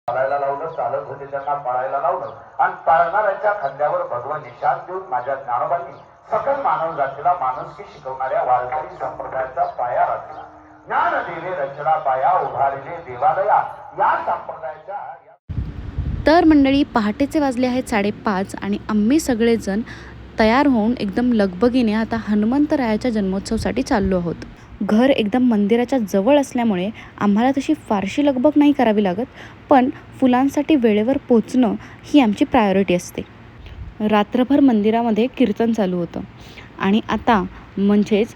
चालायला लावलं, चालत होते त्यांना पळायला लावलं आणि पळणाऱ्याच्या खांद्यावर भगवान निशाण देऊन माझ्या ज्ञानोबांनी सकल मानव जातीला माणुसकी शिकवणाऱ्या वारकरी संप्रदायाचा पाया रचला. ज्ञान दिले रचना पाया उभारले देवालया या संप्रदायाच्या. तर मंडळी, पहाटेचे वाजले आहेत 5:30 आणि आम्ही सगळेजण तयार होऊन एकदम लगबगीने आता हनुमंतरायाच्या जन्मोत्सवासाठी चाललो आहोत. घर एकदम मंदिराच्या जवळ असल्यामुळे आम्हाला तशी फारशी लगबग नाही करावी लागत, पण फुलांसाठी वेळेवर पोचणं ही आमची प्रायोरिटी असते. रात्रभर मंदिरामध्ये कीर्तन चालू होतं आणि आता म्हणजेच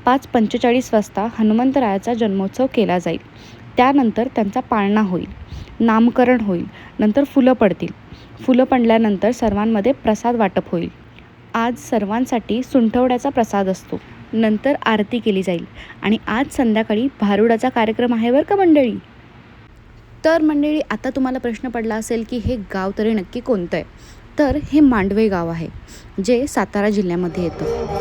5:45 वाजता हनुमंतरायाचा जन्मोत्सव केला जाईल. त्यानंतर त्यांचा पाळणा होईल, नामकरण होईल, नंतर फुलं पडतील. फुलं पडल्यानंतर सर्वांमध्ये प्रसाद वाटप होईल. आज सर्वांसाठी सुंठवड्याचा प्रसाद असतो. नंतर आरती केली जाईल आणि आज संध्याकाळी भारुडाचा कार्यक्रम आहे बरं का मंडळी. तर मंडळी, आता तुम्हाला प्रश्न पडला असेल की हे गाव तरी नक्की कोणतं आहे. तर हे मांडवे गाव आहे, जे सातारा जिल्ह्यामध्ये येतं.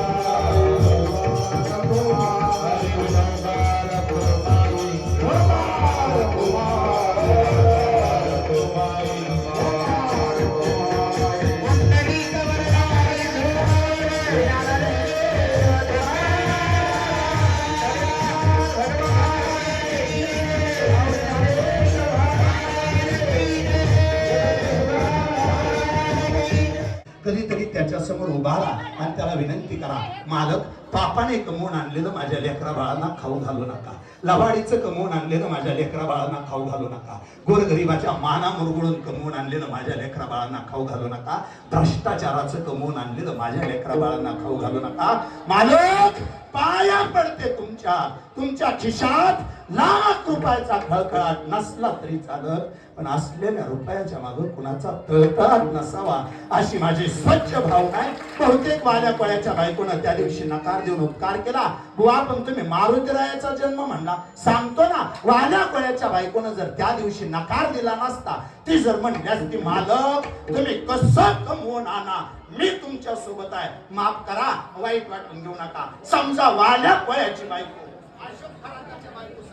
कधीतरी त्याच्या समोर उभा राहा आणि त्याला विनंती करा, मालक, पापाने कमवून आणलेलं माझ्या लेकरा बाळांना खाऊ घालू नका. लवाडीचं कमवून आणलेलं माझ्या लेकरा बाळांना खाऊ घालू नका. गोरगरिबाच्या माना मुरगुळून कमवून आणलेलं माझ्या लेकरा बाळांना खाऊ घालू नका. भ्रष्टाचाराचं कमवून आणलेलं माझ्या लेकरा बाळांना खाऊ घालू नका. मालक, पाया पडते तुमच्या खिशात लाख रुपयाचा खळखळाट नसला तरी चालत, पण असलेल्या रुपयाच्या मागे कुणाचा तळतळाट नसावा, अशी माझी स्वच्छ भावना आहे. बहुतेक वाल्या कोळ्याच्या बायकोनं त्या दिवशी नकार देऊन उपकार केला. बुवा, पण तुम्ही मारुतीरायाचा जन्म म्हणला. सांगतो ना, वाल्या कोळ्याच्या बायकोनं जर त्या दिवशी नकार दिला नसता, ती जर म्हणली असती, मालक, तुम्ही कसं कमवून आणा, मी तुमच्या सोबत आहे, माफ करा, वाईट वाटून घेऊ नका. समजा वाल्या कोळ्याची बायको अशोक खराताच्या बायको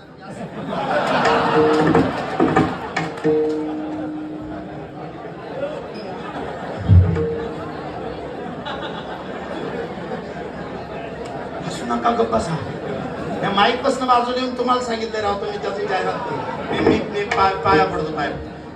नका गप्प बसा. या माईक पासून बाजूला येऊन तुम्हाला सांगितलं राहतो मी, त्याची जाहिरात मी पाया पडतो. पाय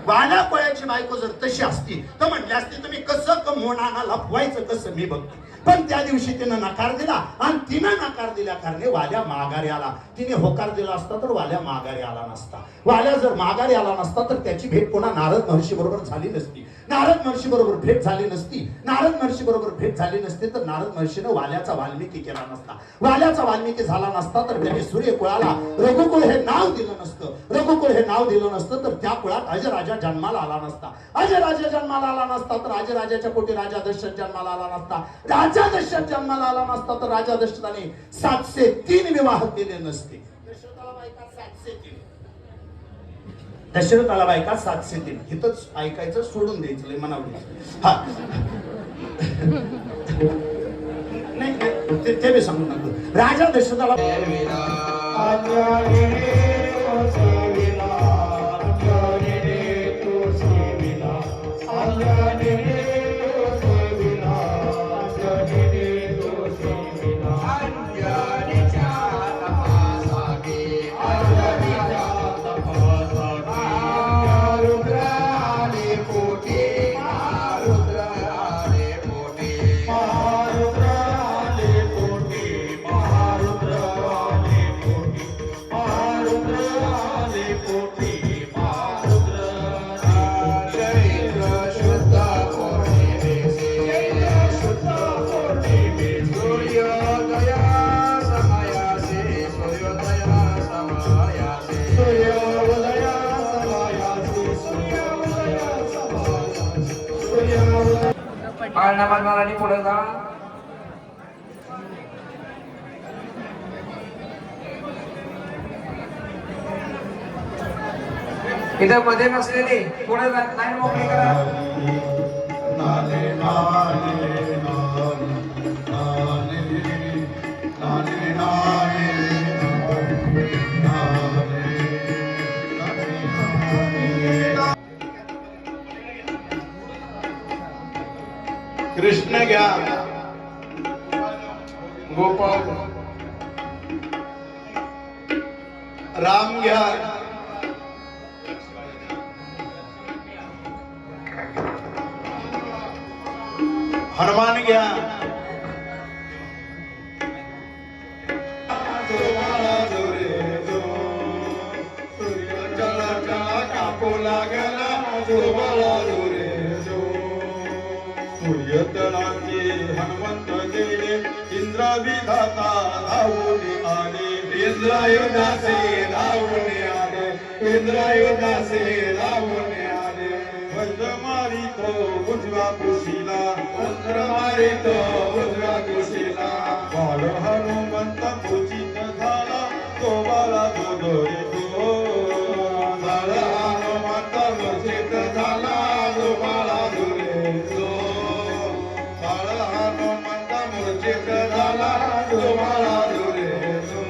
वाल्या कोळ्याची बायको जर तशी असती तर म्हटली असती, तुम्ही कसं कमवून आणा, लपवायचं कसं मी बघतो. पण त्या दिवशी तिनं नकार दिला आणि तिनं नकार दिल्या कारणे वाल्या माघारी आला. तिने होकार दिला असता तर वाल्या माघारी आला नसता. वाल्या जर माघारी आला नसता तर त्याची भेट पुन्हा नारद महर्षी बरोबर झाली नसती. नारद महर्षी बरोबर भेट झाली नसती. नारद महर्षी बरोबर भेट झाली नसती तर नारद महर्षीनं वाल्याचा वाल्मिकी केला नसता. वाल्याचा वाल्मिकी झाला नसता तर त्याने सूर्यकुळाला रघुकुळ हे नाव दिलं नसतं. रघुकुळ हे नाव दिलं नसतं तर त्या कुळात अजराजा जन्माला आला नसता. अजराजा जन्माला आला नसता तर अजराजाच्या पोटी राजा दशरथ जन्माला आला नसता. राजा दशरथ जन्माला आला नसता तर राजा दशरथाने 703 विवाह केले नसते. दशरथाला बायका 703. इथंच ऐकायचं, सोडून द्यायचं, लय मनावर. हा नाही, ते मी सांगू नको. राजा दशरथाला पाळणा बांधणार आणि पुढे जा. इथं मध्ये नसलेली पुढे जा, लाईन मोकळी करा. कृष्ण घ्या, गोपाळ, राम घ्या, हनुमान घ्या, सूर्यतळाचे हनुमंत गेले, इंद्र विधाता धावून आले, इंद्रायुधासे धावून आले, इंद्रायुधासे धावून आले. वज्र मारितो उजव्या कुशीला, वज्र मारितो उजव्या कुशीला. बाळ हनुमंत पूजित झाला, तो बाळा दोदरितो. बाळ हनुमंत पूजित झाला, तो बाळा दोदरितो. बाळ हनुमंत मूर्छित झाला, तो बाळा दोदरितो.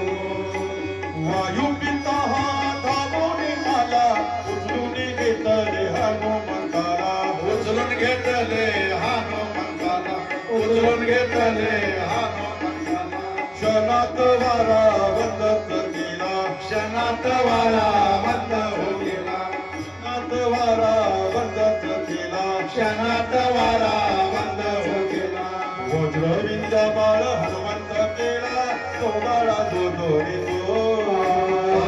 वायू पिता हा धावून आला, उचलून घेतले हनुमंताला, उचलून घेतले हनुमंताला, उचलून घेतले हनुमंताला. क्षणात वारा बंद केला, क्षणात वारा बंद हो गेला, क्षणात वारा बंद केला, क्षणात वारा बंद हो गेला. वज्रविद्या बाळ हनुमंत केला, तो बाळा जो दोरितो.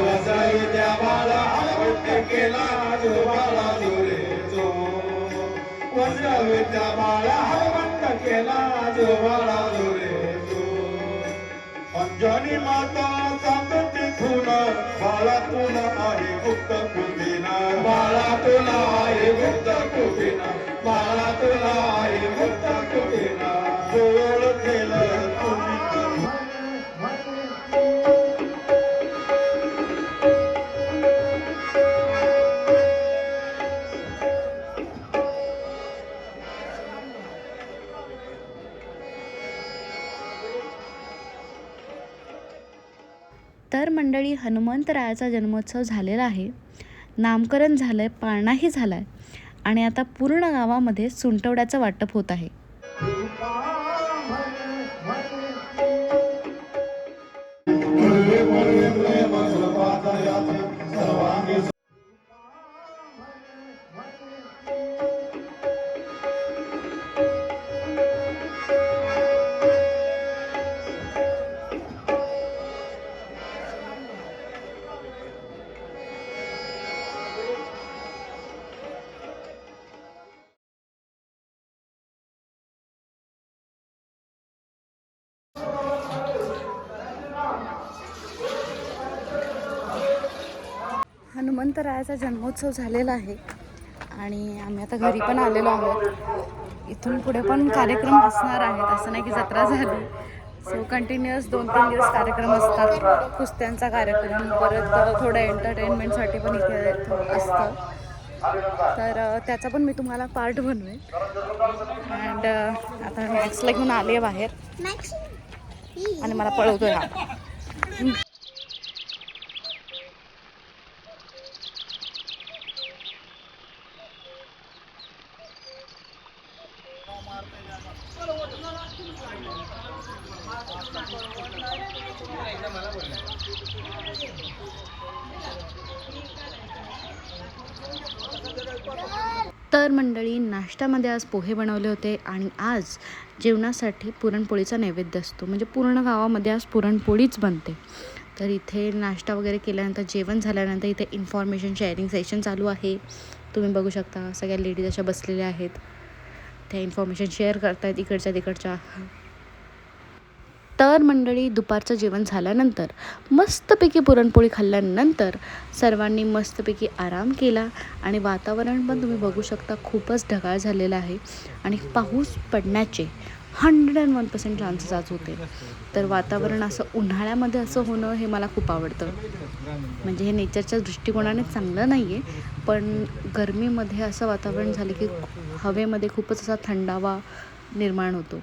वज्रविद्या बाळ हनुमंत केला, तो बाळा दोरितो. वज्रविद्या बाळ हनुमंत केला, तो बाळा दोरितो. अंजनी माता सांगत तिथून, बाळा तुला आहे गुप्त कुटीना, बाळा तुला आहे गुप्त कुटीना, बाळा तुला आहे गुप्त कुटीना. जोड केलं तुम्ही तर मंडळी, हनुमंतरायाचा जन्मोत्सव झालेला आहे, नामकरण झालं आहे, पाळणाही झाला आहे आणि आता पूर्ण गावामध्ये सुंटवड्याचं वाटप होत आहे. हनुमंतरायाचा जन्मोत्सव झालेला आहे आणि आम्ही आता घरी पण आलेलो आहोत. इथून पुढे पण कार्यक्रम असणार आहेत, असं नाही की जत्रा झाली. सो कंटिन्युअस 2-3 दिवस कार्यक्रम असतात. कुस्त्यांचा कार्यक्रम, परत थोडं एंटरटेनमेंटसाठी पण इथे असतं, तर त्याचा पण मी तुम्हाला पार्ट बनवेन. अँड आता मॅक्सला घेऊन आले आहे बाहेर आणि मला पळवतोय हा. तर मंडळी, नाश्त्यामध्ये आज पोहे बनवले होते आणि आज जेवणासाठी पुरणपोळीचा नैवेद्य असतो, म्हणजे पूर्ण गावामध्ये आज पुरणपोळीच बनते. तर इथे नाश्ता वगैरे केल्यानंतर, जेवण झाल्यानंतर इथे इन्फॉर्मेशन शेअरिंग सेशन चालू आहे. तुम्ही बघू शकता सगळ्या लेडीज अशा बसलेल्या आहेत, त्या इन्फॉर्मेशन शेअर करतायत इकडच्या तिकडच्या. तर मंडळी, दुपारचं जेवण झाल्यानंतर मस्तपैकी पुरणपोळी खाल्ल्यानंतर सर्वांनी मस्तपैकी आराम केला आणि वातावरण पण तुम्ही बघू शकता खूपच ढगाळ झालेलं आहे आणि पाऊस पडण्याचे 101% चान्सेस आज होते. तर वातावरण असं उन्हाळ्यामध्ये असं होणं हे मला खूप आवडतं. म्हणजे हे नेचरच्या दृष्टिकोनाने चांगलं नाही आहे, पण गरमीमध्ये असं वातावरण झालं की हवेमध्ये खूपच असा थंडावा निर्माण होतो.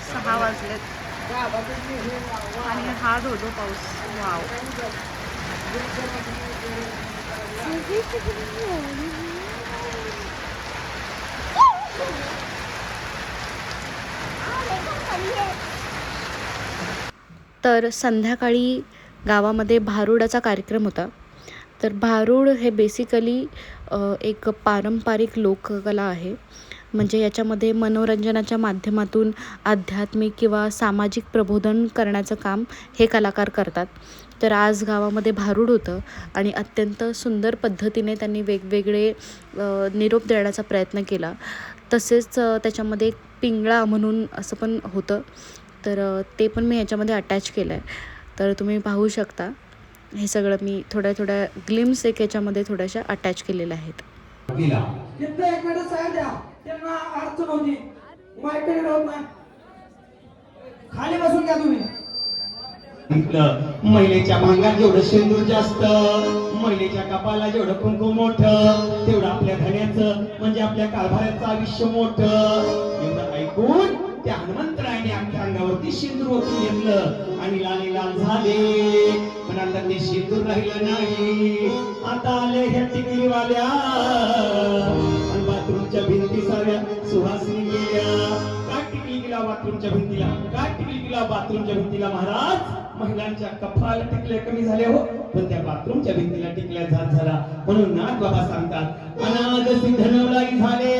सहा वाजलेत आणि हा धोधो पाऊस. वाव. तर संध्याकाळी गावामध्ये भारुडाचा कार्यक्रम होता. तर भारूड हे बेसिकली एक पारंपरिक लोककला आहे. म्हणजे याच्यामध्ये मनोरंजनाच्या माध्यमातून आध्यात्मिक किंवा सामाजिक प्रबोधन करण्याचं काम हे कलाकार करतात. तर आज गावामध्ये भारूड होतं आणि अत्यंत सुंदर पद्धतीने त्यांनी वेगवेगळे निरोप देण्याचा प्रयत्न केला. तसेच त्याच्यामध्ये एक पिंगळा म्हणून असं पण होतं. तर ते पण मी याच्यामध्ये अटॅच केलं आहे. तर तुम्ही पाहू शकता हे सगळं मी थोड्या ग्लिम्स एक याच्यामध्ये थोड्याशा अटॅच केलेल्या आहेत. तिथं एक मिनिट साहेब द्या, त्यांना अडचण होती, माईकडे होत नाही. खाली बसून घ्या तुम्ही. महिलेच्या भांगात जेवढं शेंदूर जास्त, महिलेच्या कपाला जेवढं कुंकू मोठं, तेवढं आपल्या धन्याचं म्हणजे आपल्या कारभाराचं आयुष्य मोठं. एवढं ऐकून त्या हनुमंतरायाने आमच्या अंगावरती शेंदूर ओतून घेतलं आणि लाले लाल झाले. पण आता ते शेंदूर राहिलं नाही. आता आले ह्या टिकलीवाल्या आणि बाथरूमच्या भिंती साऱ्या सुहासिनी गेल्या. काय टिकली गेला बाथरूमच्या भिंतीला, काय टिकली गेला बाथरूमच्या भिंतीला महाराज. महिलांच्या कपाळ टिकल्या कमी झाल्या हो, पण त्या बाथरूमच्या भिंतीला टिकल्या झात झाला. म्हणून नाथ बाबा सांगतात अनाज सिद्धनवलाई झाले,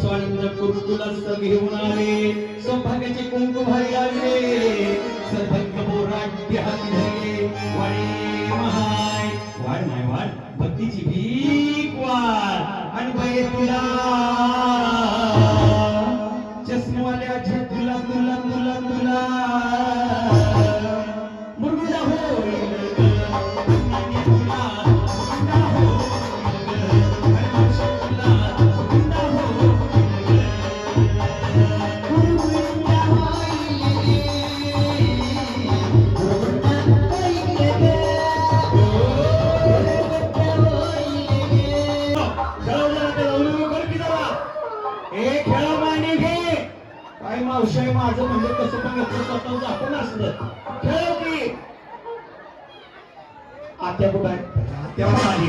स्वानंद कुरकुलास घेऊन आले, सौभाग्याचे कुंकू भारी लागले, सौभाग्य बोराट हाती धरले. वाडे महाय वाढ नाही वाढ भक्तीची भीक वाढ आणि बाई तुला चष्मवाल्या झुला तुला तुला तुला मुरगुडा होईल मावशाई माझं म्हणजे कसं पण घेतलं स्वतःच आपण असलं खेळ की आत्या कुठं आहे. आत्यावर आली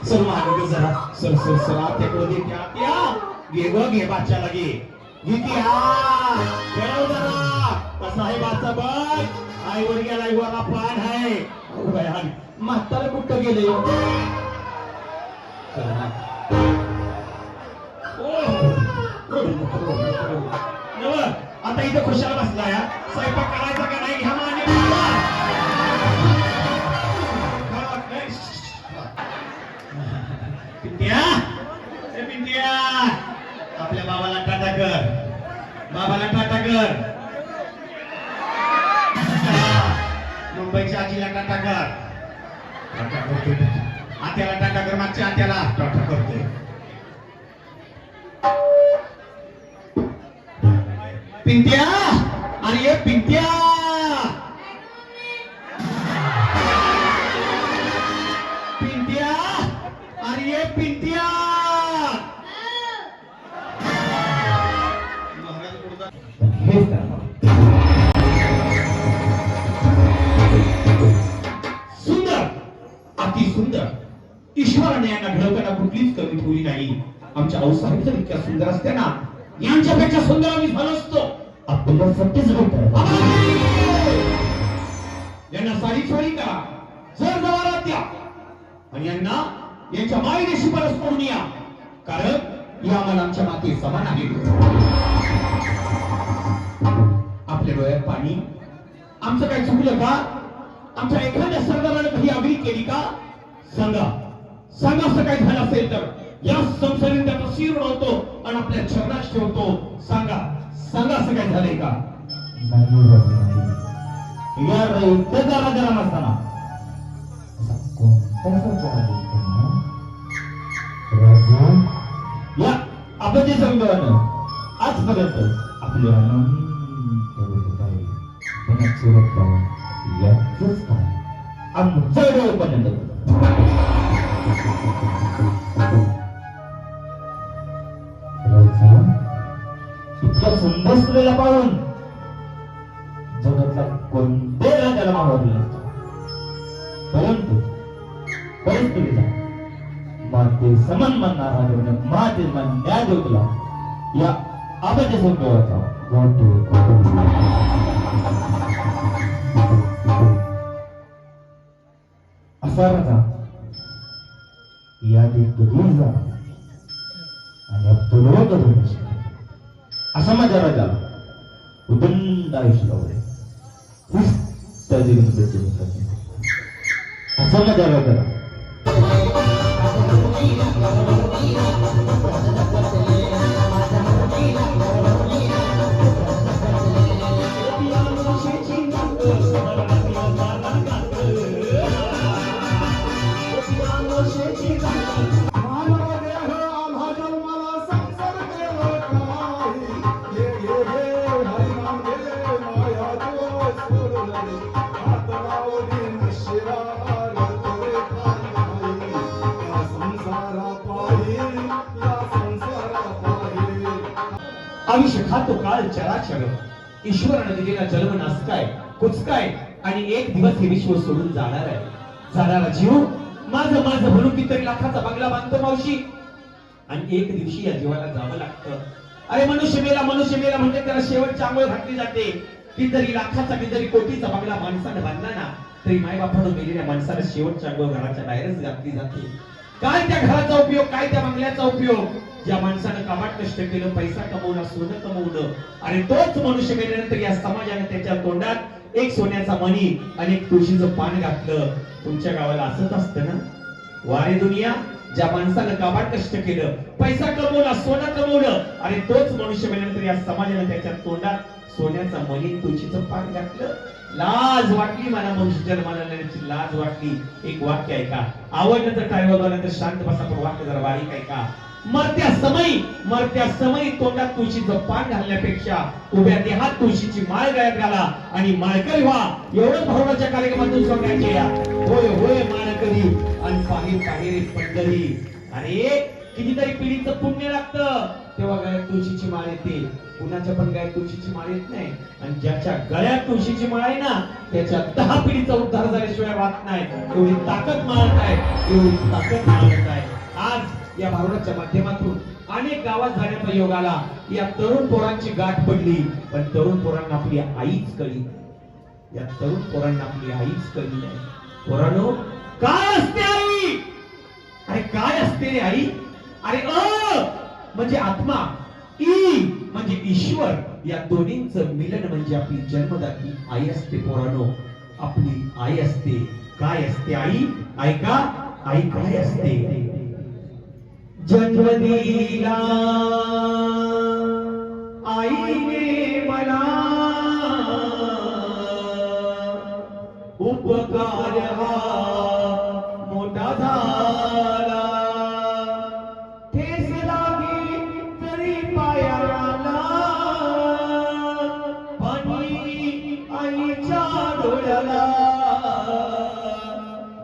सर मागे जरा सर सर सर आत्याकडे दे. आत्या घे ग घे बाच्याला घे घेती. हा खेळ जरा कसा आहे बाचा बघ. आईवर गेलाय वरा पान आहे. म्हातारा कुठं गेले. आता इथं खुशाल बसलाय. स्वयंपाक करायचा का नाही घ्या माने. पिंट्या पिंट्या आपल्या बाबाला टाटा कर, बाबाला टाटा कर. मुंबईच्या आजीला टाटा कर. आत्याला टाटा कर, मागच्या आत्याला टाटा करतोय. पिंट्या आणि ये पिंट्या पिंट्या आणि ये पिंट्या. सुंदर अति सुंदर. ईश्वराने यांना घडवताना कुठलीच कमी ठेवली नाही. आमच्या आऊसाहेब जर इतक्या सुंदर असते ना, यांच्यापेक्षा सुंदर आम्ही झालो असतो. आपल्याला सत्यच यांना साडी साडी करा, जर जवारात द्या आणि यांना यांच्या मायदेशी परत करून या, कारण या आम्हाला आमच्या माते समान आहे. आपल्या डोळ्यात पाणी. आमचं काही चुकलं का? आमच्या एखाद्या सरदाराने काही आगळी केली का? सांगा सांगा. असं काही झालं असेल तर या संसारीत त्याचा शिर उडवतो आणि आपल्या चरणात ठेवतो. सांगा सांगा असं काय झालंय का? जरा जरा नसताना या आपण जे समजावं आजपर्यंत आपले आनंद होत आहे पण सुरत याच काय आमचं पर्यंत इतक्या सुंदर स्त्रीला पाहून जगातला कोणत्या त्याला मावरला नसतो परंतु परिस्थितीचा माते समान मानणारा माते न्याय देवला या आबाच्या संकल्पाचा असा राजा यादी करून जा आणि अब्दुल करून असा माझ्या राजाला उदंड आयुष्य लावले असा माझ्या राजाला आयुष्य खातो काळ चराचर ईश्वराने दिलेला जन्म नासकाय कुचकाय आणि एक दिवस हे विश्व सोडून जाणार आहे. जाणारा जीव माझं माझं म्हणून कितीतरी लाखाचा बंगला बांधतो मावशी आणि एक दिवशी या जीवाला जावं लागतं. अरे मनुष्य मेला म्हणजे त्याला शेवटची आंघोळ घातली जाते. कितीतरी लाखाचा कितीतरी कोटीचा बंगला माणसाने बांधला ना तरी मायबापानं मेलेल्या माणसाला शेवटची आंघोळ घराच्या बाहेरच घातली जाते. काय त्या घराचा उपयोग, काय त्या बंगल्याचा उपयोग? ज्या माणसानं काबाड कष्ट केलं, पैसा कमवला, सोनं कमवलं आणि तोच मनुष्य मेल्यानंतर या समाजाने त्याच्या तोंडात एक सोन्याचा मणी आणि एक तुळशीचं पान घातलं. तुमच्या गावाला असंच असतं ना? वारे दुनिया, ज्या माणसानं काबाड कष्ट केलं, पैसा कमवला, सोनं कमवलं आणि तोच मनुष्य मेल्यानंतर या समाजाने त्याच्या तोंडात सोन्याचा मणी तुळशीचं पान घातलं. लाज वाटली मला, मनुष्य जन्माला येण्याची लाज वाटली. एक वाक्य ऐका, आवडलं तर टाळी वाजवा, तर शांत बसा, पण वाक्य जरा बारीक ऐका. मरत्या समयी तोंडात तुळशीचं पान घालण्यापेक्षा उभ्या देहात तुळशीची माळ गळ्यात घाला आणि माळकरी व्हा. एवढं भावनाच्या कार्यक्रमातून सांगायचे या. होय होय माळकरी आणि पाहिजे पंढरी. अरे कितीतरी पिढीचं पुण्य लागतं तेव्हा गळ्यात तुळशीची माळ येते. कुणाच्या पण गळ्यात तुळशीची माळ येत नाही आणि ज्याच्या गळ्यात तुळशीची माळ आहे ना त्याच्या 10 पिढीचा उद्धार झाल्याशिवाय वाट नाही. एवढी ताकद माळत आहे, एवढी ताकद माळत आहे. आज या भारुडाच्या माध्यमातून अनेक गावात जाण्याचा योग आला. या तरुण पोरांची गाठ पडली पण तरुण पोरांना आपली आईच कळली. या तरुण पोरांना आपली आईच कळली नाही. पोरांनो, काय असते आई? अरे काय असते रे आई? अरे म्हणजे आत्मा, ई म्हणजे ईश्वर, या दोन्हींचं मिलन म्हणजे आपली जन्मदाती आई असते. पोरांनो, आपली आई असते. काय असते आई? ऐका, आई काय असते? जन्म दिला आईने मला, उपकार हा मोठा झाला. ठेस लागे तरी पायाला, पाणी आईच्या डोळ्याला.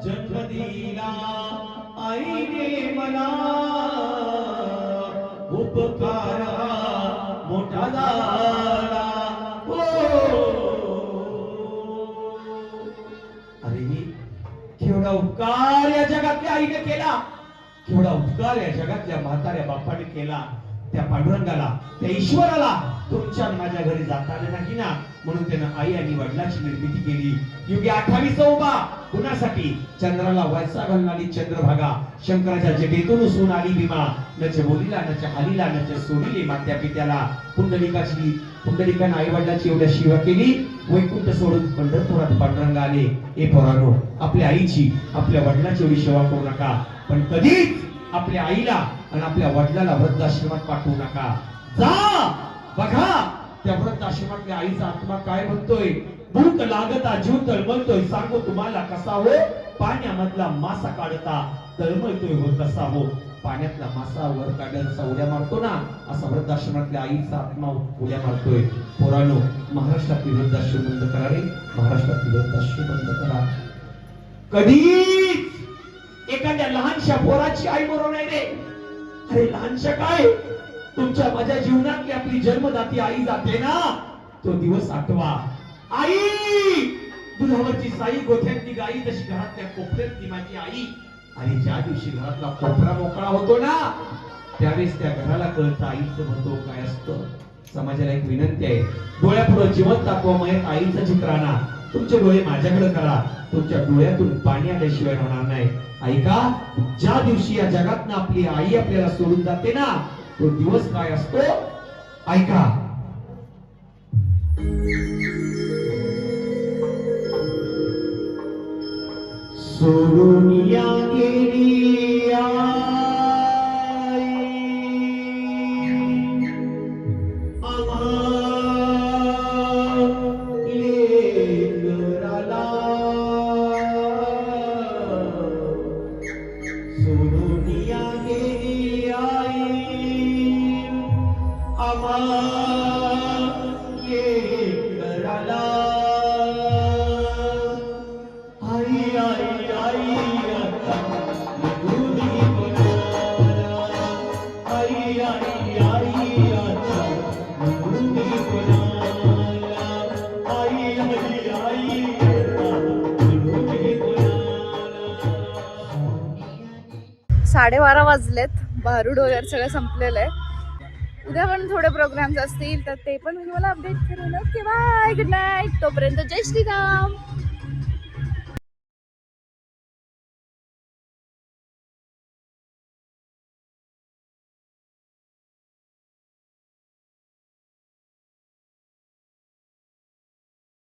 जन्म दिला आईने मला, उपकार मोठा झाला. अरे केवढा उपकार या जगातल्या आईने केला, केवढा उपकार या जगातल्या म्हाताऱ्या बापाने केला. त्या पांडुरंगाला, त्या ईश्वराला तुमच्या माझ्या घरी जाता आलं नाही ना म्हणून त्यानं आई आणि वडिलांची निर्मिती केली. युगे 28 उभा कुणासाठी? चंद्राला वैसा घालणारी चंद्रभागा, शंकराच्या जटेतून सून आली भीमा. नच बोलीला नच हालीला नच सोडीले मात्या पित्याला. पुंडलिकानं आई वडिलांची एवढ्या सेवा केली. वैकुंठ सोडून पंढरपुरात पांडुरंग आले. ए पोरांनो, आपल्या आईची, आपल्या वडिलांची एवढी सेवा करू नका, पण कधीच आपल्या आईला आणि आपल्या वडिलाला वृद्धाश्रमात पाठवू नका. जा बघा त्या वृद्धाश्रमातल्या आईचा आत्मा काय म्हणतोय. भूक लागता जीव तळमळतोय, सांगू तुम्हाला कसा हो. पाण्यामधला मासा काढता तळमळतोय हो कसा हो. पाण्यातला मासा वर काढला जसा उड्या मारतो ना, असा वृद्धाश्रमातल्या आईचा आत्मा उड्या मारतोय. पोरांनो, महाराष्ट्रातली वृद्धाश्रम बंद करा रे, महाराष्ट्रातली वृद्धाश्रम बंद करा. कधीच एखाद्या लहानशा पोराची आई बरोबर नाही रे. अरे लहानशा काय, तुमच्या माझ्या जीवनातली आपली जन्मदाती आई जाते ना, तो दिवस आठवा. आई, दुधावरची साई, गोठ्यातली गाई, तशी घरातल्या कोपऱ्यातली माझी आई. आणि ज्या दिवशी घरातला कोपरा मोकळा होतो ना, त्यावेळेस त्या घराला कळतं आईचं महत्व काय असतं. समाजाला एक विनंती आहे, डोळ्यापुढे जिवंत दाखवा मयत आईचं चित्र आणा. तुमचे डोळे माझ्याकडे करा, तुमच्या डोळ्यातून पाणी आल्याशिवाय होणार नाही. ऐका, ज्या दिवशी या जगातनं आपली आई आपल्याला सोडून जाते ना, तो दिवस काय असतो ऐका. सोडून या गेली आई, आम्हा लेकराला. सोडून या गेली आई, आम्हा लेकराला. आई आई आई आता निघूनी कोणाला. आई आई आई आता निघूनी कोणाला. आई आई आई आता निघूनी कोणाला. 12:30 वाजलेत. भारूड वगैरे सगळं संपलेलं आहे. उद्या पण थोडे प्रोग्राम्स असतील तर ते पण मी तुम्हाला अपडेट करेन. Okay, bye, good night. तोपर्यंत जय श्रीराम.